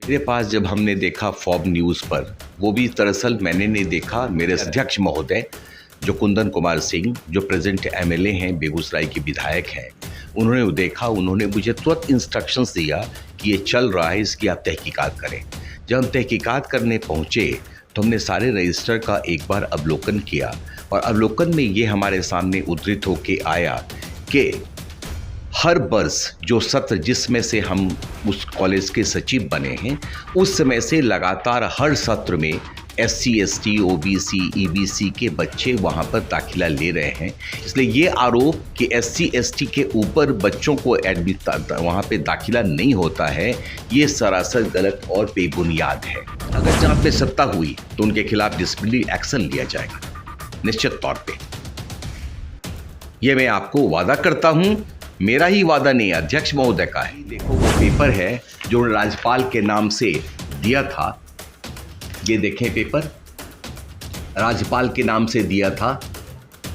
मेरे पास जब हमने देखा फॉब न्यूज़ पर, वो भी दरअसल मैंने नहीं देखा, मेरे अध्यक्ष महोदय जो कुंदन कुमार सिंह जो प्रेजेंट एमएलए हैं, बेगूसराय के विधायक हैं, उन्होंने वो देखा। उन्होंने मुझे तुरंत इंस्ट्रक्शंस दिया कि ये चल रहा है, इसकी आप तहकीकात करें। जब हम तहकीकात करने पहुँचे तो हमने सारे रजिस्टर का एक बार अवलोकन किया और अवलोकन में ये हमारे सामने उद्धृत होके आया कि हर वर्ष जो सत्र जिसमें से हम उस कॉलेज के सचिव बने हैं, उस समय से लगातार हर सत्र में SC ST OBC EBC के बच्चे वहाँ पर दाखिला ले रहे हैं। इसलिए ये आरोप कि SC ST के ऊपर बच्चों को एडमिट वहाँ पे दाखिला नहीं होता है, ये सरासर गलत और बेबुनियाद है। अगर जांच में सत्ता हुई तो उनके खिलाफ डिसिप्लिनरी एक्शन लिया जाएगा निश्चित तौर पे। ये मैं आपको वादा करता हूँ, मेरा ही वादा नहीं, अध्यक्ष महोदय का है। देखो वो पेपर है जो राज्यपाल के नाम से दिया था, ये देखें पेपर, राज्यपाल के नाम से दिया था।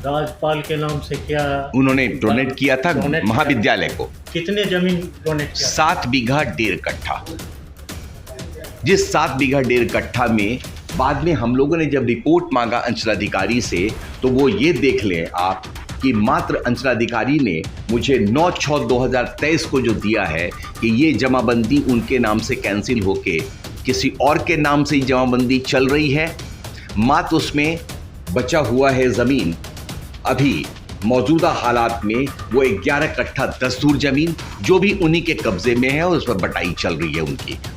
राज्यपाल के नाम से क्या उन्होंने डोनेट किया था महाविद्यालय को। कितने जमीन डोनेट किया? 7 बीघा 1.5 कट्ठा। जिस 7 बीघा 1.5 कट्ठा में बाद में हम लोगों ने जब रिपोर्ट मांगा अंचलाधिकारी से, तो वो ये देख लें आप कि मात्र अंचलाधिकारी ने मुझे 9/6/2023 को जो दिया है कि ये जमाबंदी उनके नाम से कैंसिल होके किसी और के नाम से जमाबंदी चल रही है। मात्र उसमें बचा हुआ है ज़मीन अभी मौजूदा हालात में वो 11 कट्ठा 10 धूर ज़मीन जो भी उन्हीं के कब्जे में है और उस पर बटाई चल रही है,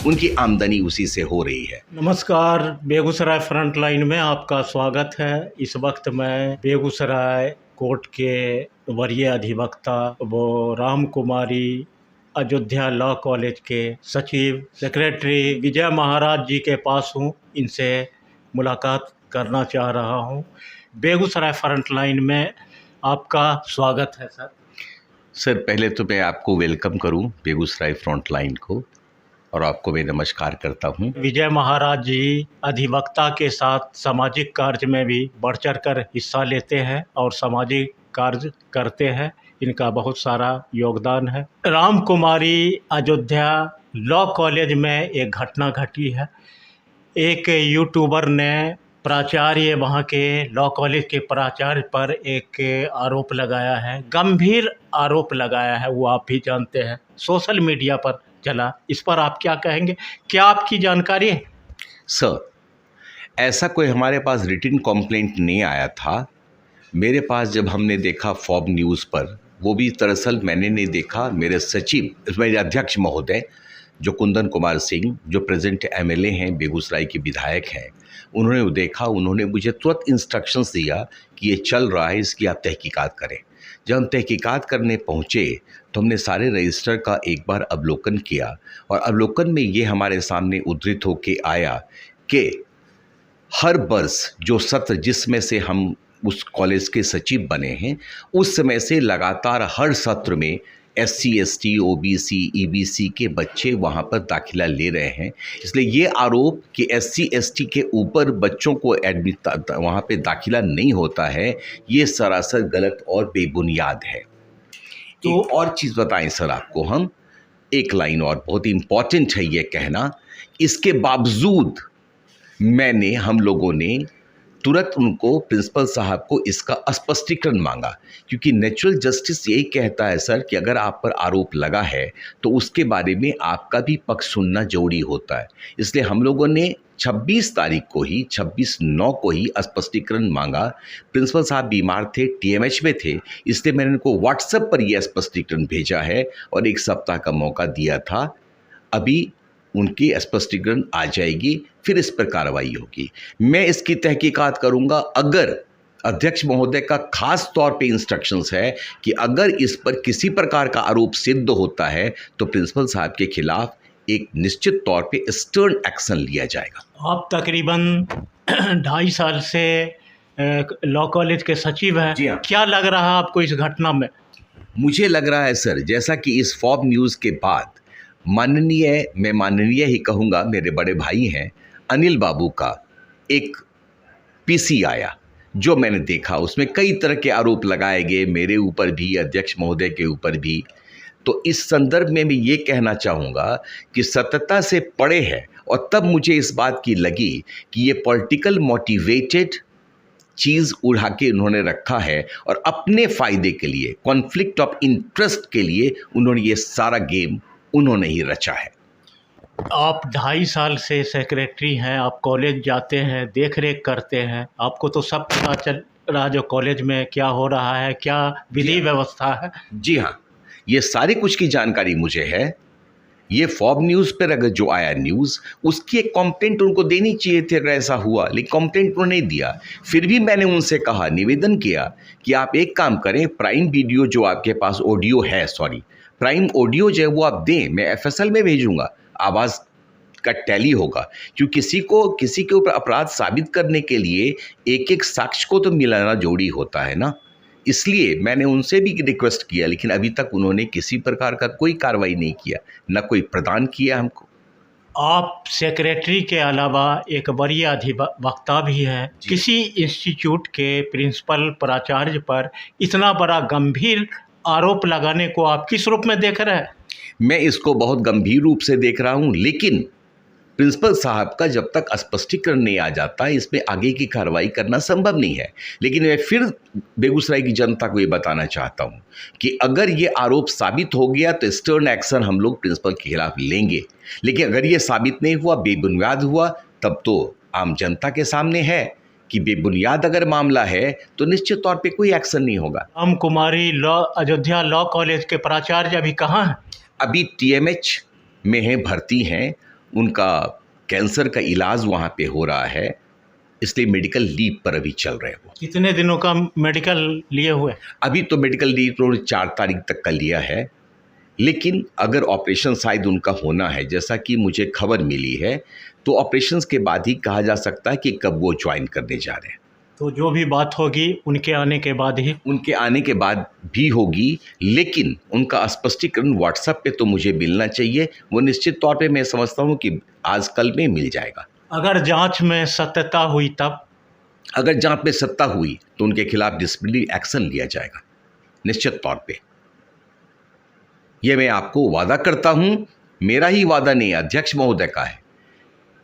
उनकी आमदनी उसी से हो रही है। नमस्कार, बेगूसराय फ्रंट लाइन में आपका स्वागत है। इस वक्त मैं बेगूसराय कोर्ट के वरीय अधिवक्ता वो राम कुमारी अयोध्या लॉ कॉलेज के सचिव सेक्रेटरी विजय महाराज जी के पास हूँ। इनसे मुलाकात करना चाह रहा हूँ। बेगूसराय फ्रंट लाइन में आपका स्वागत है सर। सर पहले तो मैं आपको वेलकम करूं बेगूसराय फ्रंट लाइन को और आपको मैं नमस्कार करता हूं। विजय महाराज जी अधिवक्ता के साथ सामाजिक कार्य में भी बढ़ चढ़ कर हिस्सा लेते हैं और सामाजिक कार्य करते हैं। इनका बहुत सारा योगदान है। राम कुमारी अयोध्या लॉ कॉलेज में एक घटना घटी है। एक यूट्यूबर ने प्राचार्य, वहाँ के लॉ कॉलेज के प्राचार्य पर एक आरोप लगाया है, गंभीर आरोप लगाया है। वो आप भी जानते हैं, सोशल मीडिया पर चला। इस पर आप क्या कहेंगे? क्या आपकी जानकारी है? सर ऐसा कोई हमारे पास रिटन कंप्लेंट नहीं आया था। मेरे पास जब हमने देखा फॉब न्यूज़ पर, वो भी दरअसल मैंने नहीं देखा, मेरे सचिव मेरे अध्यक्ष महोदय जो कुंदन कुमार सिंह जो प्रेजेंट एमएलए हैं, बेगूसराय के विधायक हैं, उन्होंने वो देखा। उन्होंने मुझे तुरंत इंस्ट्रक्शंस दिया कि ये चल रहा है, इसकी आप तहकीकात करें। जब हम तहकीकात करने पहुँचे तो हमने सारे रजिस्टर का एक बार अवलोकन किया और अवलोकन में ये हमारे सामने उद्धृत होके आया कि हर वर्ष जो सत्र जिसमें से हम उस कॉलेज के सचिव बने हैं, उस समय से लगातार हर सत्र में SC ST OBC EBC के बच्चे वहाँ पर दाखिला ले रहे हैं। इसलिए ये आरोप कि SC ST के ऊपर बच्चों को एडमिट वहाँ पे दाखिला नहीं होता है, ये सरासर गलत और बेबुनियाद है। तो और चीज़ बताएं सर आपको हम, एक लाइन और बहुत इम्पॉर्टेंट है ये कहना, इसके बावजूद हम लोगों ने तुरंत उनको प्रिंसिपल साहब को इसका स्पष्टीकरण मांगा, क्योंकि नेचुरल जस्टिस यही कहता है सर कि अगर आप पर आरोप लगा है तो उसके बारे में आपका भी पक्ष सुनना जरूरी होता है। इसलिए हम लोगों ने 26/9 को ही स्पष्टीकरण मांगा। प्रिंसिपल साहब बीमार थे, TMH में थे, इसलिए मैंने उनको व्हाट्सएप पर यह स्पष्टीकरण भेजा है और 1 सप्ताह का मौका दिया था। अभी उनकी स्पष्टीकरण आ जाएगी, फिर इस पर कार्रवाई होगी। मैं इसकी तहकीकात करूंगा। अगर अध्यक्ष महोदय का खास तौर पे इंस्ट्रक्शंस है कि अगर इस पर किसी प्रकार का आरोप सिद्ध होता है तो प्रिंसिपल साहब के खिलाफ एक निश्चित तौर पे स्टर्न एक्शन लिया जाएगा। आप तकरीबन 2.5 साल से लॉ कॉलेज के सचिव हैं। जी हाँ। क्या लग रहा है आपको इस घटना में? मुझे लग रहा है सर, जैसा कि इस फॉब न्यूज़ के बाद मैं माननीय ही कहूँगा, मेरे बड़े भाई हैं अनिल बाबू का एक PC आया जो मैंने देखा, उसमें कई तरह के आरोप लगाए गए, मेरे ऊपर भी, अध्यक्ष महोदय के ऊपर भी। तो इस संदर्भ में मैं ये कहना चाहूँगा कि सत्यता से परे है, और तब मुझे इस बात की लगी कि ये पॉलिटिकल मोटिवेटेड चीज़ उड़ा के उन्होंने रखा है और अपने फ़ायदे के लिए, कॉन्फ्लिक्ट ऑफ इंटरेस्ट के लिए उन्होंने ये सारा गेम उन्होंने ही रचा है। आप 2.5 साल से सेक्रेटरी हैं, आप कॉलेज जाते हैं, देख रेख करते हैं, आपको तो सब पता चल रहा जो कॉलेज में क्या हो रहा है, क्या विधि व्यवस्था है। जी हाँ, ये सारी कुछ की जानकारी मुझे है। ये फॉब न्यूज़ पर अगर जो आया न्यूज़, उसकी एक कंप्लेंट उनको देनी चाहिए थी अगर ऐसा हुआ, लेकिन कंप्लेंट उन्होंने नहीं दिया। फिर भी मैंने उनसे कहा, निवेदन किया कि आप एक काम करें, प्राइम वीडियो जो आपके पास ऑडियो है, प्राइम ऑडियो जो है वो आप दें, मैं एफएसएल में भेजूंगा, आवाज़ का टैली होगा। क्योंकि किसी के ऊपर अपराध साबित करने के लिए एक एक साक्ष्य को तो मिलाना जरूरी होता है ना। इसलिए मैंने उनसे भी रिक्वेस्ट किया, लेकिन अभी तक उन्होंने किसी प्रकार का कोई कार्रवाई नहीं किया, न कोई प्रदान किया हमको। आप सेक्रेटरी के अलावा एक वरीय अधिवक्ता भी हैं। किसी इंस्टीट्यूट के प्रिंसिपल प्राचार्य पर इतना बड़ा गंभीर आरोप लगाने को आप किस रूप में देख रहे हैं? मैं इसको बहुत गंभीर रूप से देख रहा हूं, लेकिन प्रिंसिपल साहब का जब तक स्पष्टीकरण नहीं आ जाता, इसमें आगे की कार्रवाई करना संभव नहीं है। लेकिन मैं फिर बेगूसराय की जनता को ये बताना चाहता हूँ कि अगर ये आरोप साबित हो गया तो स्टर्न एक्शन हम लोग प्रिंसिपल के खिलाफ लेंगे, लेकिन अगर ये साबित नहीं हुआ, बेबुनियाद हुआ, तब तो आम जनता के सामने है कि बेबुनियाद अगर मामला है तो निश्चित तौर पे कोई एक्शन नहीं होगा। राम कुमारी अयोध्या लॉ कॉलेज के प्राचार्य अभी कहाँ हैं? अभी टीएमएच में हैं, भर्ती हैं, उनका कैंसर का इलाज वहाँ पे हो रहा है, इसलिए मेडिकल लीव पर अभी चल रहे हैं वो। कितने दिनों का मेडिकल लिए हुए? अभी तो मेडिकल लीव तो 4 तारीख तक का लिया है, लेकिन अगर ऑपरेशन शायद उनका होना है, जैसा कि मुझे खबर मिली है, तो ऑपरेशंस के बाद ही कहा जा सकता है कि कब वो ज्वाइन करने जा रहे हैं। तो जो भी बात होगी उनके आने के बाद भी होगी, लेकिन उनका स्पष्टीकरण व्हाट्सएप पे तो मुझे मिलना चाहिए। वो निश्चित तौर पे मैं समझता हूँ कि आज कल में मिल जाएगा। अगर जांच में सत्यता हुई तब? अगर जांच में सत्ता हुई तो उनके खिलाफ डिसिप्लिनरी एक्शन लिया जाएगा, निश्चित तौर पे। ये मैं आपको वादा करता हूँ, मेरा ही वादा नहीं, अध्यक्ष महोदय का है,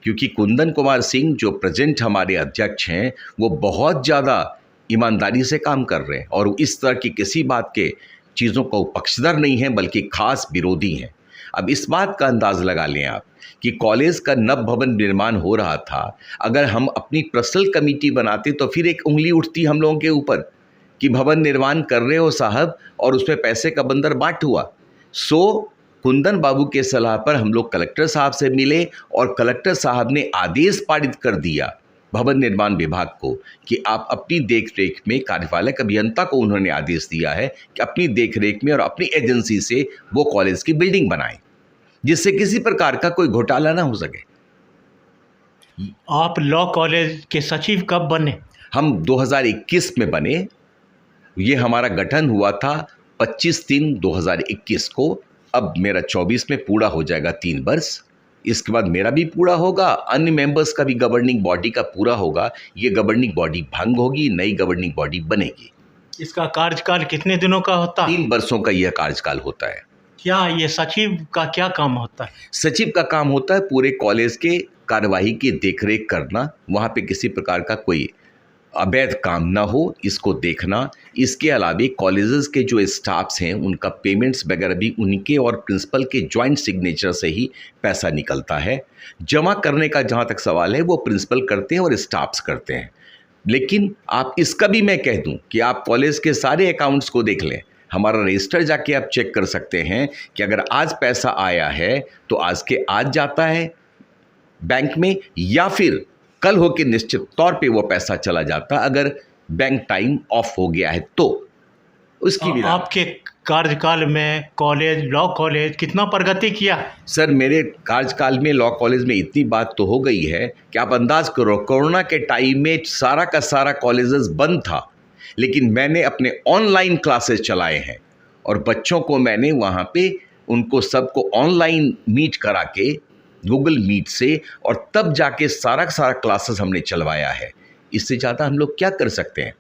क्योंकि कुंदन कुमार सिंह जो प्रेजेंट हमारे अध्यक्ष हैं, वो बहुत ज़्यादा ईमानदारी से काम कर रहे हैं और इस तरह की किसी बात के चीज़ों का पक्षधर नहीं है, बल्कि खास विरोधी हैं। अब इस बात का अंदाज़ लगा लें आप कि कॉलेज का नव भवन निर्माण हो रहा था, अगर हम अपनी पर्सनल कमेटी बनाते तो फिर एक उंगली उठती हम लोगों के ऊपर कि भवन निर्माण कर रहे हो साहब और उसमें पैसे का बंदर बाट हुआ। कुंदन बाबू के सलाह पर हम लोग कलेक्टर साहब से मिले और कलेक्टर साहब ने आदेश पारित कर दिया भवन निर्माण विभाग को कि आप अपनी देखरेख में, कार्यपालक अभियंता को उन्होंने आदेश दिया है कि अपनी देखरेख में और अपनी एजेंसी से वो कॉलेज की बिल्डिंग बनाएं, जिससे किसी प्रकार का कोई घोटाला ना हो सके। आप लॉ कॉलेज के सचिव कब बने? हम 2021 में बने। ये हमारा गठन हुआ था 25/3/2021 को। अब मेरा 24 में पूरा हो जाएगा 3 वर्ष। इसके बाद मेरा भी पूरा होगा, अन्य मेंबर्स का भी गवर्निंग बॉडी का पूरा होगा। ये गवर्निंग बॉडी भंग होगी, नई गवर्निंग बॉडी बनेगी। इसका कार्यकाल कितने दिनों का होता है? 3 वर्षों का यह कार्यकाल होता है। क्या ये सचिव का क्या काम होता है? सचिव का काम होता है पूरे कॉलेज के कार्यवाही की देखरेख करना, वहाँ पे किसी प्रकार का कोई अवैध काम ना हो, इसको देखना। इसके अलावा कॉलेजेस के जो स्टाफ्स हैं उनका पेमेंट्स वगैरह भी उनके और प्रिंसिपल के जॉइंट सिग्नेचर से ही पैसा निकलता है। जमा करने का जहाँ तक सवाल है वो प्रिंसिपल करते हैं और स्टाफ्स करते हैं। लेकिन आप इसका भी मैं कह दूं कि आप कॉलेज के सारे अकाउंट्स को देख लें, हमारा रजिस्टर जाके आप चेक कर सकते हैं कि अगर आज पैसा आया है तो आज के आज जाता है बैंक में, या फिर कल होके निश्चित तौर पे वो पैसा चला जाता अगर बैंक टाइम ऑफ हो गया है तो। उसकी भी आपके कार्यकाल में लॉ कॉलेज कितना प्रगति किया? सर, मेरे कार्यकाल में लॉ कॉलेज में इतनी बात तो हो गई है कि आप अंदाज करो, कोरोना के टाइम में सारा का सारा कॉलेजेस बंद था, लेकिन मैंने अपने ऑनलाइन क्लासेस चलाए हैं और बच्चों को मैंने वहाँ पे उनको सबको ऑनलाइन मीट करा के गूगल मीट से, और तब जाके सारा का सारा क्लासेस हमने चलवाया है। इससे ज़्यादा हम लोग क्या कर सकते हैं?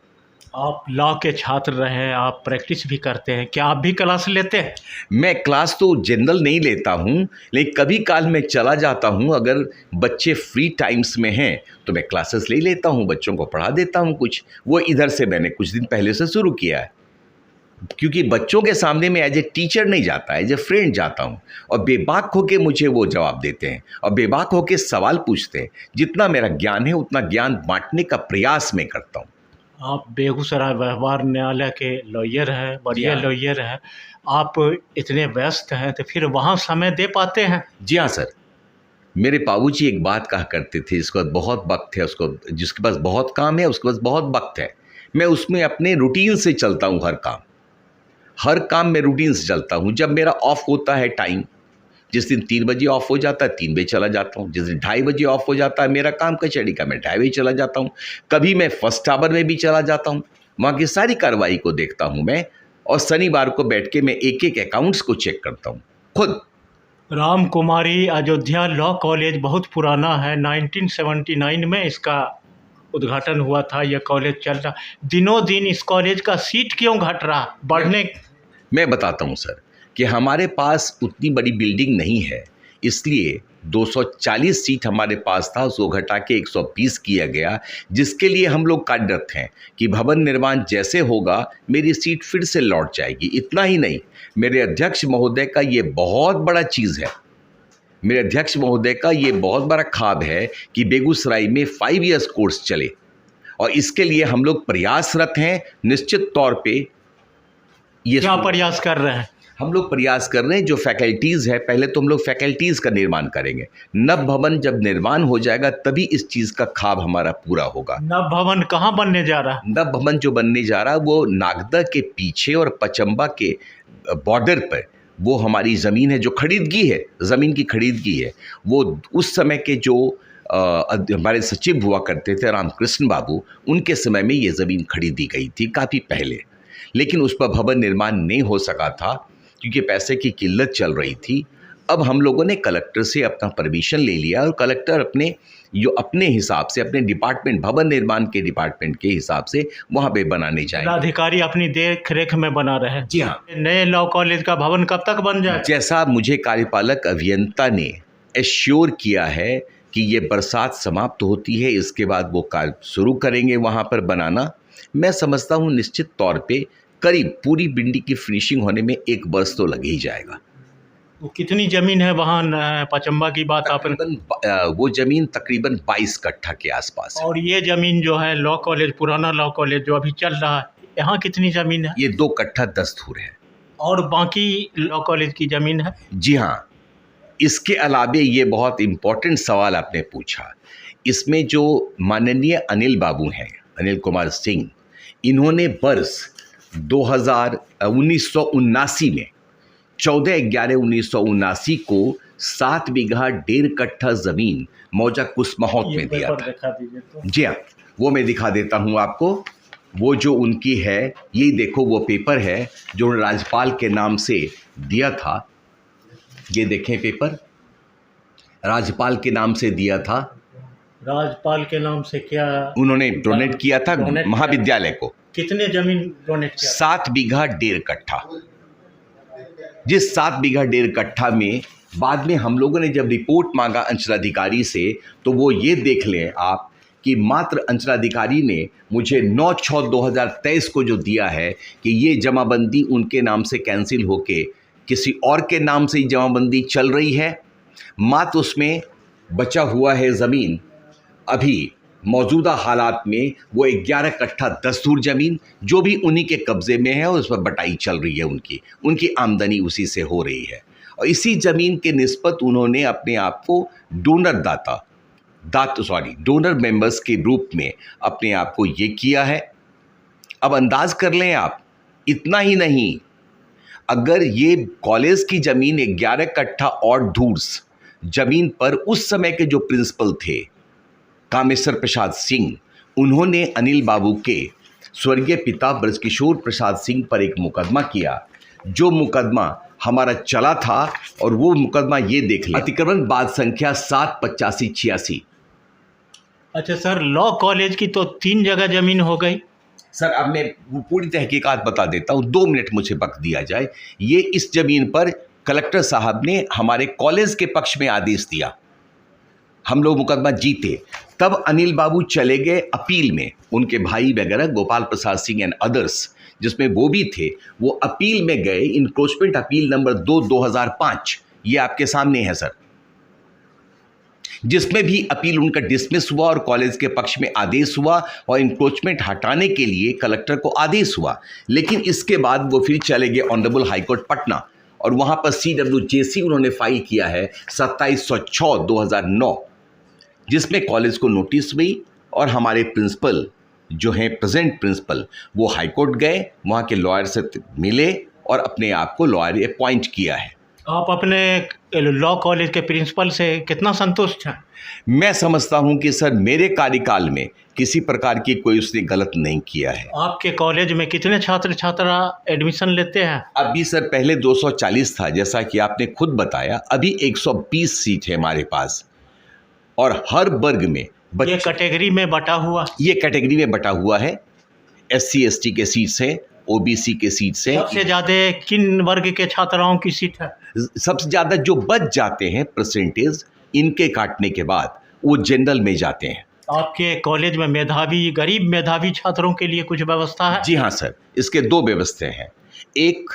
आप लॉ के छात्र रहे, आप प्रैक्टिस भी करते हैं, क्या आप भी क्लास लेते हैं? मैं क्लास तो जनरल नहीं लेता हूँ, लेकिन कभी काल मैं चला जाता हूँ। अगर बच्चे फ्री टाइम्स में हैं तो मैं क्लासेस ले लेता हूँ, बच्चों को पढ़ा देता हूँ कुछ। वो इधर से मैंने कुछ दिन पहले से शुरू किया है, क्योंकि बच्चों के सामने में एज ए टीचर नहीं जाता, एज ए फ्रेंड जाता हूँ, और बेबाक होके मुझे वो जवाब देते हैं और बेबाक होके सवाल पूछते हैं। जितना मेरा ज्ञान है उतना ज्ञान बांटने का प्रयास मैं करता हूँ। आप बेगूसराय व्यवहार न्यायालय के लॉयर हैं, बढ़िया हाँ। लॉयर हैं। आप इतने व्यस्त हैं तो फिर वहाँ समय दे पाते हैं? जी हाँ सर, मेरे बाबूजी एक बात कहा करते थे, जिसके पास बहुत वक्त है उसको, जिसके पास बहुत काम है उसके पास बहुत वक्त है। मैं उसमें अपने रूटीन से चलता हूँ, हर काम में रूटीन से चलता हूँ। जब मेरा ऑफ होता है टाइम, जिस दिन 3 बजे ऑफ हो जाता है 3 बजे चला जाता हूँ, जिस दिन 2:30 बजे ऑफ हो जाता है मेरा काम कचहरी का, मैं 2:30 बजे चला जाता हूँ। कभी मैं फर्स्ट आवर में भी चला जाता हूँ, वहाँ की सारी कार्रवाई को देखता हूँ मैं, और शनिवार को बैठ के मैं एक एक अकाउंट्स को चेक करता हूँ खुद। राम कुमारी अयोध्या लॉ कॉलेज बहुत पुराना है, 1979 में इसका उद्घाटन हुआ था। यह कॉलेज चल रहा, दिनों दिन इस कॉलेज का सीट क्यों घट रहा बढ़ने? मैं बताता हूँ सर कि हमारे पास उतनी बड़ी बिल्डिंग नहीं है, इसलिए 240 सीट हमारे पास था, उसको घटा के 120 किया गया, जिसके लिए हम लोग कार्यरत हैं कि भवन निर्माण जैसे होगा मेरी सीट फिर से लौट जाएगी। इतना ही नहीं, मेरे अध्यक्ष महोदय का ये बहुत बड़ा चीज़ है, मेरे अध्यक्ष महोदय का ये बहुत बड़ा ख्वाब है कि बेगूसराय में 5 ईयर्स कोर्स चले, और इसके लिए हम लोग प्रयासरत हैं। निश्चित तौर पे ये क्या प्रयास कर रहे हैं? हम लोग प्रयास कर रहे हैं, जो फैकल्टीज़ है, पहले तो हम लोग फैकल्टीज़ का निर्माण करेंगे। नव भवन जब निर्माण हो जाएगा तभी इस चीज़ का ख्वाब हमारा पूरा होगा। नव भवन कहाँ बनने जा रहा है? नव भवन जो बनने जा रहा है वो नागदा के पीछे और पचम्बा के बॉर्डर पर, वो हमारी ज़मीन है जो खरीदगी है, ज़मीन की खरीदगी है। वो उस समय के जो हमारे सचिव हुआ करते थे रामकृष्ण बाबू, उनके समय में ये ज़मीन खरीदी गई थी काफ़ी पहले, लेकिन उस पर भवन निर्माण नहीं हो सका था क्योंकि पैसे की किल्लत चल रही थी। अब हम लोगों ने कलेक्टर से अपना परमिशन ले लिया, और कलेक्टर अपने हिसाब से, अपने डिपार्टमेंट, भवन निर्माण के डिपार्टमेंट के हिसाब से वहाँ पे बनाने जाएंगे। अधिकारी अपनी देख रेख में बना रहे हैं। जी हाँ। नए लॉ कॉलेज का भवन कब तक बन जाए? जैसा मुझे कार्यपालक अभियंता ने एश्योर किया है कि ये बरसात समाप्त होती है, इसके बाद वो कार्य शुरू करेंगे वहाँ पर बनाना। मैं समझता हूँ निश्चित तौर पे करीब पूरी बिल्डिंग की फिनिशिंग होने में 1 वर्ष तो लग ही जाएगा। वो कितनी ज़मीन है वहाँ पचम्बा की बात आपने? वो ज़मीन तकरीबन 22 कट्ठा के आसपास है। और ये ज़मीन जो है लॉ कॉलेज, पुराना लॉ कॉलेज जो अभी चल रहा है, यहाँ कितनी ज़मीन है? ये 2 कट्ठा 10 धूर है। और बाकी लॉ कॉलेज की ज़मीन है? जी हाँ। इसके अलावे ये बहुत इम्पोर्टेंट सवाल आपने पूछा। इसमें जो माननीय अनिल बाबू हैं, अनिल कुमार सिंह, इन्होंने वर्ष 1979 में 14/11/1979 को 7 बीघा 1.5 कट्ठा ज़मीन मौजा कुसमहोत में दिया था। दिखा दीजिए तो। जी हाँ, वो मैं दिखा देता हूँ आपको। वो जो उनकी है, ये देखो वो पेपर है जो राज्यपाल के नाम से दिया था। ये देखें पेपर, राज्यपाल के नाम से दिया था। राज्यपाल के नाम से क्या उन्होंने डोनेट किया था महाविद्यालय को। कितने ज़मीन डोनेट किया? 7 बीघा 1.5 कट्ठा। जिस 7 बीघा 1.5 कट्ठा में बाद में हम लोगों ने जब रिपोर्ट मांगा अंचलाधिकारी से, तो वो ये देख लें आप कि मात्र अंचलाधिकारी ने मुझे 9/6/2023 को जो दिया है कि ये जमाबंदी उनके नाम से कैंसिल होके किसी और के नाम से जमाबंदी चल रही है। मात्र उसमें बचा हुआ है ज़मीन अभी मौजूदा हालात में वो 11 कट्ठा 10 धूर ज़मीन, जो भी उन्हीं के कब्ज़े में है, और उस पर बटाई चल रही है, उनकी आमदनी उसी से हो रही है। और इसी ज़मीन के निस्बत उन्होंने अपने आप को डोनर मेंबर्स के रूप में अपने आप को ये किया है। अब अंदाज कर लें आप, इतना ही नहीं, अगर ये कॉलेज की ज़मीन 11 कट्ठा और धूर्स ज़मीन पर उस समय के जो प्रिंसिपल थे कामेश्वर प्रसाद सिंह, उन्होंने अनिल बाबू के स्वर्गीय पिता ब्रजकिशोर प्रसाद सिंह पर एक मुकदमा किया, जो मुकदमा हमारा चला था, और वो मुकदमा ये देख लें, अतिक्रमण बाद संख्या 78586। अच्छा सर, लॉ कॉलेज की तो 3 जगह ज़मीन हो गई। सर अब मैं वो पूरी तहकीकात बता देता हूँ, 2 मिनट मुझे वक्त दिया जाए। ये इस ज़मीन पर कलेक्टर साहब ने हमारे कॉलेज के पक्ष में आदेश दिया, हम लोग मुकदमा जीते, तब अनिल बाबू चले गए अपील में, उनके भाई वगैरह गोपाल प्रसाद सिंह एंड अदर्स जिसमें वो भी थे, वो अपील में गए, इंक्रोचमेंट अपील नंबर 2005, ये आपके सामने है सर, जिसमें भी अपील उनका डिसमिस हुआ और कॉलेज के पक्ष में आदेश हुआ और इंक्रोचमेंट हटाने के लिए कलेक्टर को आदेश हुआ। लेकिन इसके बाद वो फिर चले गए ऑनरेबल हाईकोर्ट पटना और वहाँ पर CWJC उन्होंने फाइल किया है 2706/2009, जिसमें कॉलेज को नोटिस हुई और हमारे प्रिंसिपल जो हैं प्रेजेंट प्रिंसिपल वो हाईकोर्ट गए, वहाँ के लॉयर से मिले और अपने आप को लॉयर अपॉइंट किया है। आप अपने लॉ कॉलेज के प्रिंसिपल से कितना संतुष्ट हैं? मैं समझता हूं कि सर मेरे कार्यकाल में किसी प्रकार की कोई उसने गलत नहीं किया है। आपके कॉलेज में कितने छात्र छात्रा एडमिशन लेते हैं? अभी सर पहले 240 था, जैसा कि आपने खुद बताया, अभी 120 सीट है हमारे पास और हर वर्ग में ये कैटेगरी में बटा हुआ? ये कैटेगरी में बटा हुआ है। SC ST के सीट्स हैं, OBC के सीट्स हैं। सबसे ज़्यादा किन वर्ग के छात्राओं की सीट है? सबसे ज़्यादा जो बच जाते हैं परसेंटेज इनके काटने के बाद वो जनरल में जाते हैं। आपके कॉलेज में मेधावी, गरीब मेधावी छात्रों के लिए कुछ व्यवस्था है? जी हाँ सर, इसके 2 व्यवस्थाएं हैं। एक,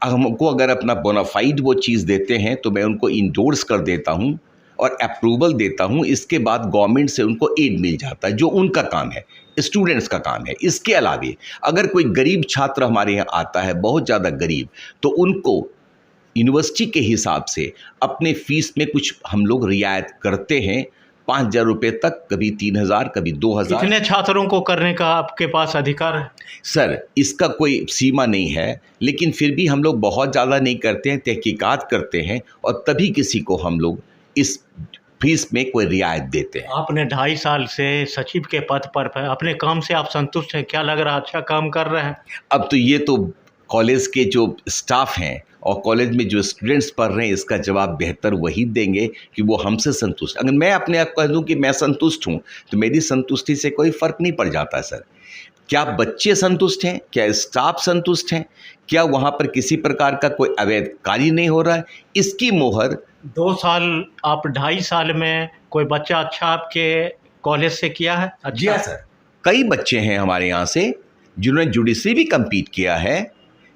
हमको अगर अपना बोनाफाइड वो चीज़ देते हैं तो मैं उनको इंडोर्स कर देता हूँ और अप्रूवल देता हूँ, इसके बाद गवर्नमेंट से उनको एड मिल जाता है, जो उनका काम है, स्टूडेंट्स का काम है। इसके अलावे अगर कोई गरीब छात्र हमारे यहाँ आता है, बहुत ज़्यादा गरीब, तो उनको यूनिवर्सिटी के हिसाब से अपने फीस में कुछ हम लोग रियायत करते हैं, 5,000 रुपये तक, कभी 3,000, कभी 2,000। कितने छात्रों को करने का आपके पास अधिकार है? सर इसका कोई सीमा नहीं है, लेकिन फिर भी हम लोग बहुत ज़्यादा नहीं करते हैं, तहकीकात करते हैं और तभी किसी को हम लोग इस फीस में कोई रियायत देते हैं। आपने 2.5 साल से सचिव के पद पर है, अपने काम से आप संतुष्ट हैं? क्या लग रहा है, अच्छा काम कर रहे हैं? अब तो ये तो कॉलेज के जो स्टाफ हैं और कॉलेज में जो स्टूडेंट्स पढ़ रहे हैं इसका जवाब बेहतर वही देंगे कि वो हमसे संतुष्ट। अगर मैं अपने आप कह दूं कि मैं संतुष्ट हूं तो मेरी संतुष्टि से कोई फ़र्क नहीं पड़ जाता सर। क्या बच्चे संतुष्ट हैं, क्या स्टाफ संतुष्ट हैं, क्या वहाँ पर किसी प्रकार का कोई अवैध कार्य नहीं हो रहा है, इसकी मोहर 2 साल, आप 2.5 साल में कोई बच्चा अच्छा आपके कॉलेज से किया है? जी हाँ सर, कई बच्चे हैं हमारे यहाँ से जिन्होंने जुडिशरी भी कम्पीट किया है,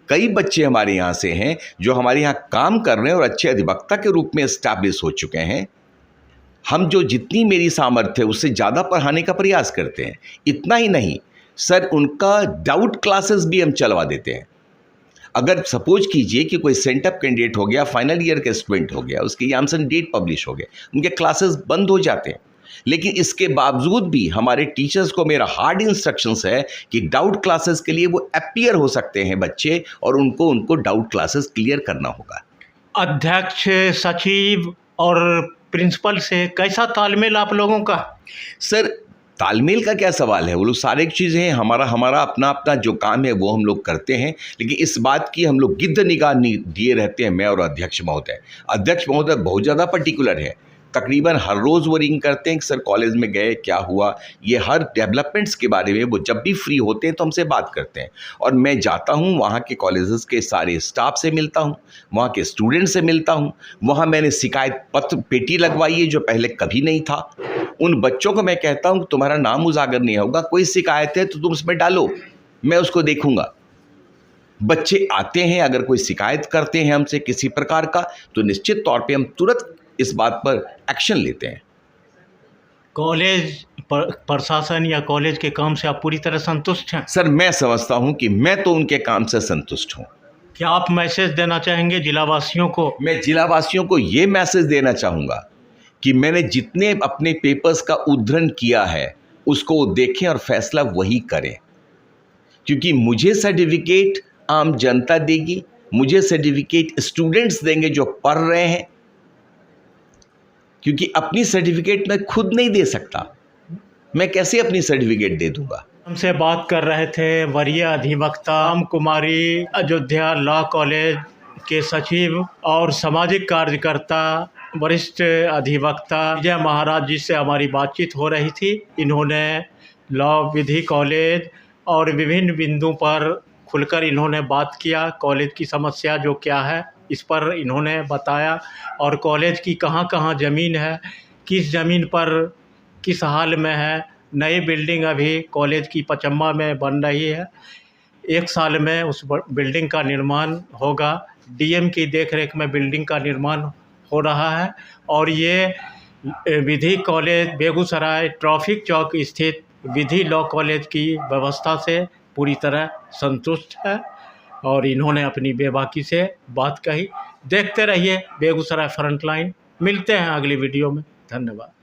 कई बच्चे हमारे यहाँ से हैं जो हमारे यहाँ काम कर रहे हैं और अच्छे अधिवक्ता के रूप में एस्टैब्लिश हो चुके हैं। हम जो जितनी मेरी सामर्थ्य है उससे ज़्यादा पढ़ाने का प्रयास करते हैं। इतना ही नहीं सर, उनका डाउट क्लासेस भी हम चलवा देते हैं। अगर सपोज कीजिए कि कोई सेंटअप कैंडिडेट हो गया, फाइनल ईयर का स्टूडेंट हो गया, उसके एग्जामिनेशन डेट पब्लिश हो गए, उनके क्लासेस बंद हो जाते हैं, लेकिन इसके बावजूद भी हमारे टीचर्स को मेरा हार्ड इंस्ट्रक्शंस है कि डाउट क्लासेस के लिए वो अपीयर हो सकते हैं बच्चे और उनको डाउट क्लासेस क्लियर करना होगा। अध्यक्ष, सचिव और प्रिंसिपल से कैसा तालमेल आप लोगों का? सर तालमेल का क्या सवाल है, वो लोग सारे चीज़ें हैं, हमारा अपना अपना जो काम है वो हम लोग करते हैं, लेकिन इस बात की हम लोग गिद्ध निगाह दिए रहते हैं, मैं और अध्यक्ष महोदय। अध्यक्ष महोदय बहुत ज़्यादा पर्टिकुलर है, तकरीबन हर रोज़ वो रिंग करते हैं कि सर कॉलेज में गए, क्या हुआ, ये हर डेवलपमेंट्स के बारे में वो जब भी फ्री होते हैं तो हमसे बात करते हैं। और मैं जाता हूँ वहाँ के कॉलेजेस के सारे स्टाफ से मिलता हूँ, वहाँ के स्टूडेंट से मिलता हूँ। वहाँ मैंने शिकायत पत्र पेटी लगवाई है जो पहले कभी नहीं था। उन बच्चों को मैं कहता हूँ तुम्हारा नाम उजागर नहीं होगा, कोई शिकायत है तो तुम उसमें डालो, मैं उसको देखूँगा। बच्चे आते हैं, अगर कोई शिकायत करते हैं हमसे किसी प्रकार का तो निश्चित तौर पे हम तुरंत इस बात पर एक्शन लेते हैं। कॉलेज प्रशासन या कॉलेज के काम से आप पूरी तरह संतुष्ट हैं? सर मैं समझता हूं कि मैं तो उनके काम से संतुष्ट हूं। क्या आप मैसेज देना चाहेंगे जिलावासियों को? मैं जिलावासियों को ये मैसेज देना चाहूँगा कि मैंने जितने अपने पेपर्स का उद्धरण किया है उसको देखें और फैसला वही करें, क्योंकि मुझे सर्टिफिकेट आम जनता देगी, मुझे सर्टिफिकेट स्टूडेंट्स देंगे जो पढ़ रहे हैं, क्योंकि अपनी सर्टिफिकेट मैं खुद नहीं दे सकता, मैं कैसे अपनी सर्टिफिकेट दे दूंगा। हमसे बात कर रहे थे वरीय अधिवक्ता राम कुमारी, अयोध्या लॉ कॉलेज के सचिव और सामाजिक कार्यकर्ता वरिष्ठ अधिवक्ता विजय महाराज जी से हमारी बातचीत हो रही थी। इन्होंने लॉ विधि कॉलेज और विभिन्न बिंदु पर खुलकर इन्होंने बात किया। कॉलेज की समस्या जो क्या है इस पर इन्होंने बताया, और कॉलेज की कहाँ कहाँ ज़मीन है, किस ज़मीन पर किस हाल में है। नई बिल्डिंग अभी कॉलेज की पचम्मा में बन रही है, 1 साल में उस बिल्डिंग का निर्माण होगा। डीएम की देखरेख में बिल्डिंग का निर्माण हो रहा है, और ये विधि कॉलेज बेगूसराय ट्रैफिक चौक स्थित विधि लॉ कॉलेज की व्यवस्था से पूरी तरह संतुष्ट है, और इन्होंने अपनी बेबाकी से बात कही। देखते रहिए बेगूसराय फ्रंटलाइन। मिलते हैं अगली वीडियो में। धन्यवाद।